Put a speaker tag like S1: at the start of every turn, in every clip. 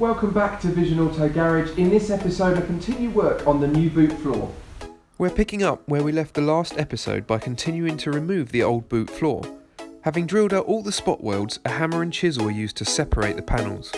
S1: Welcome back to Vision Auto Garage. In this episode I continue work on the new boot floor.
S2: We're picking up where we left the last episode by continuing to remove the old boot floor. Having drilled out all the spot welds, a hammer and chisel are used to separate the panels.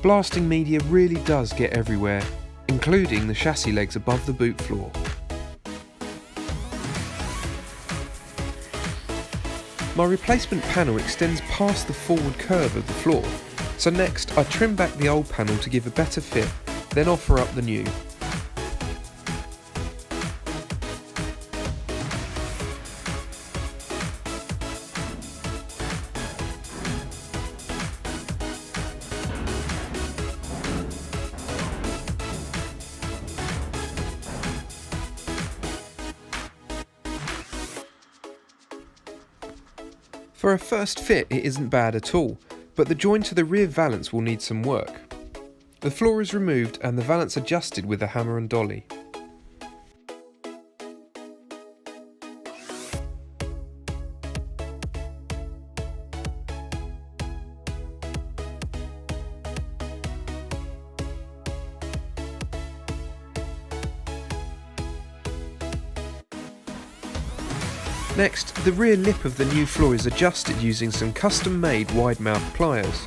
S2: Blasting media really does get everywhere, including the chassis legs above the boot floor. My replacement panel extends past the forward curve of the floor, so next I trim back the old panel to give a better fit, then offer up the new. For a first fit it isn't bad at all, but the joint to the rear valance will need some work. The floor is removed and the valance adjusted with a hammer and dolly. Next, the rear lip of the new floor is adjusted using some custom-made wide-mouth pliers.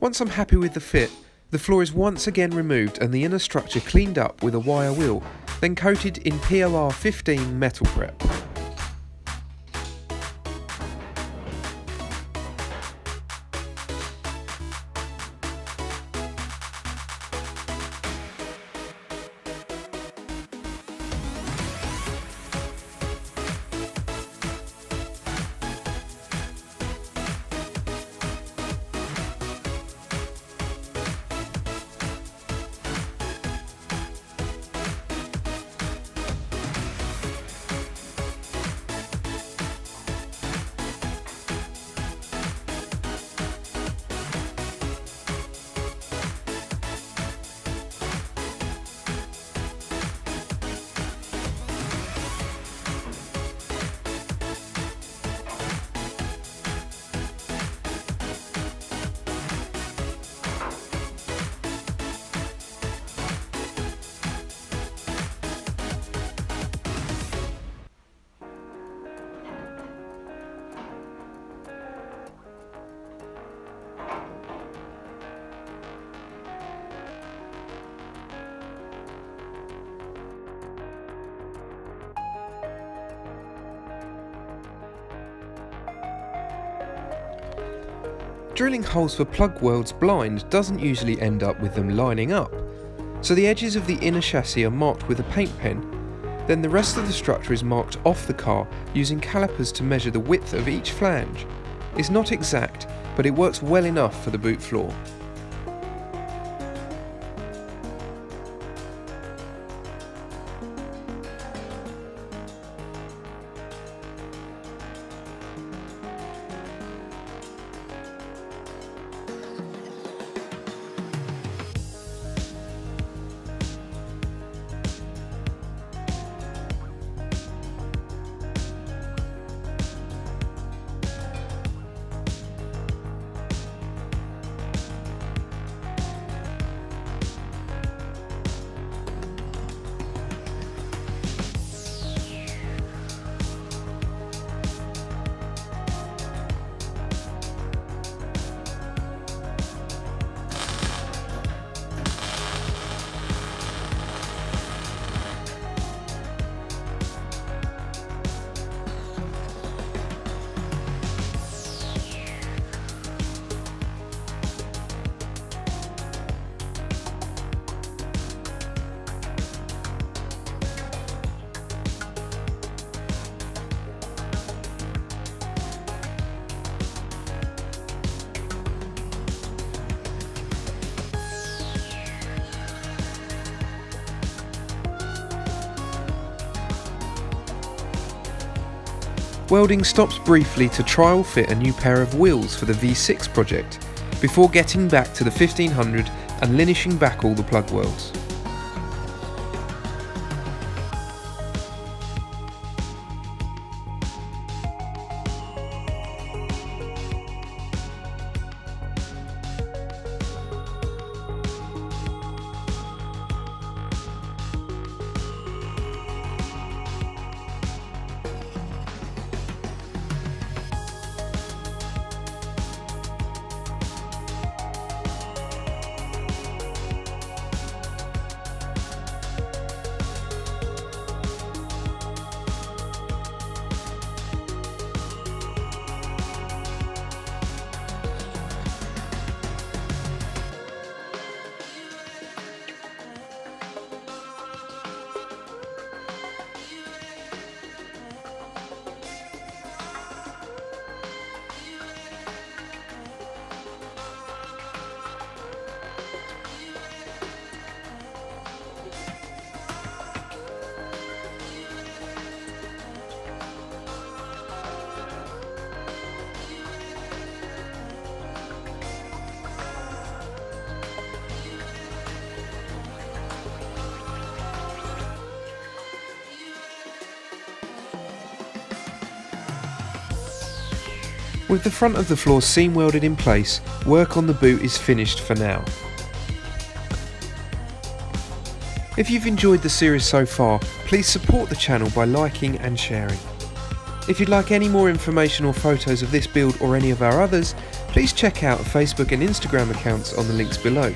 S2: Once I'm happy with the fit, the floor is once again removed and the inner structure cleaned up with a wire wheel, then coated in POR 15 metal prep. Drilling holes for plug welds blind doesn't usually end up with them lining up, so the edges of the inner chassis are marked with a paint pen. Then the rest of the structure is marked off the car using calipers to measure the width of each flange. It's not exact, but it works well enough for the boot floor. Welding stops briefly to trial fit a new pair of wheels for the V6 project, before getting back to the 1500 and linishing back all the plug welds. With the front of the floor seam welded in place, work on the boot is finished for now. If you've enjoyed the series so far, please support the channel by liking and sharing. If you'd like any more information or photos of this build or any of our others, please check out Facebook and Instagram accounts on the links below.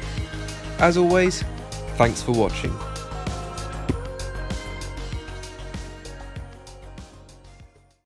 S2: As always, thanks for watching.